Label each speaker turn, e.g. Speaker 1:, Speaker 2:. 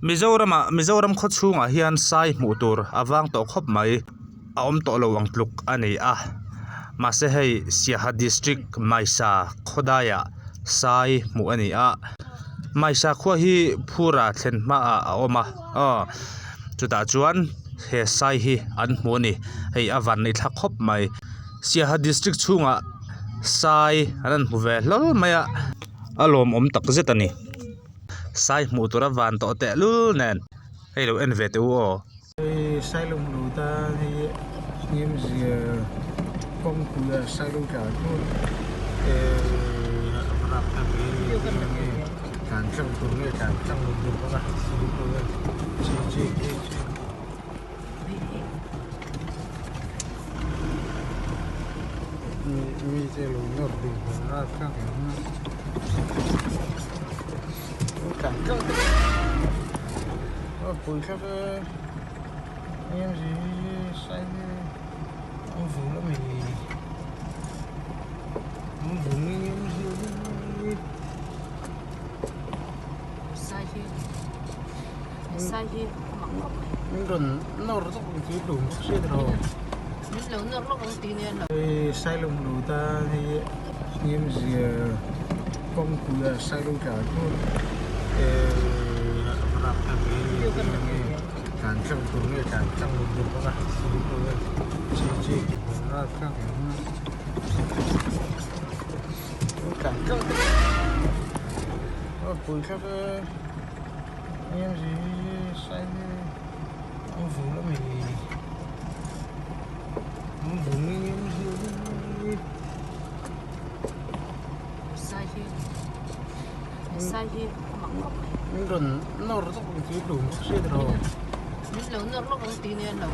Speaker 1: Mizoram kho chunga hian sai hmuh tur awang to khop mai a om to lo ang tluk ani a ma se hei Siaha district Maisa khodaya sai hmu ani a Maisa kho hi phura thlen ma a oma chuta chuan he sai hi an hmu ni hei avan ni thla khop mai Siaha district chunga sai anan hmu ve hlol maya alom om tak zet ani sai hmu tura van to te lu nen hei lo en ve te u
Speaker 2: sai lùng lù ta thì nghiêm gì công cụ sai lùng cả luôn làm tham cái càng trong tuần này càng trong lùng lù các bạn chi mi sẽ lùng nhọt thì ra các càng trong cuối khác em gì sai ông phụ lắm mình ông phụ em gì
Speaker 3: sai hi
Speaker 2: mình còn nó rất là chỉ đủ xe rồi
Speaker 3: mình lâu nó không tin nên là
Speaker 2: sai lùng đủ ta thì em gì công cụ sai lùng cả luôn làm tham cái càng trong tuần này càng trong lùng lù các bạn chi ra các càng trong cuối khác em gì sai ông phụ lắm mình ông phụ em gì
Speaker 3: sai hi
Speaker 2: mình còn nó rất là chỉ đủ xe rồi
Speaker 3: mình lâu nó không tin nên là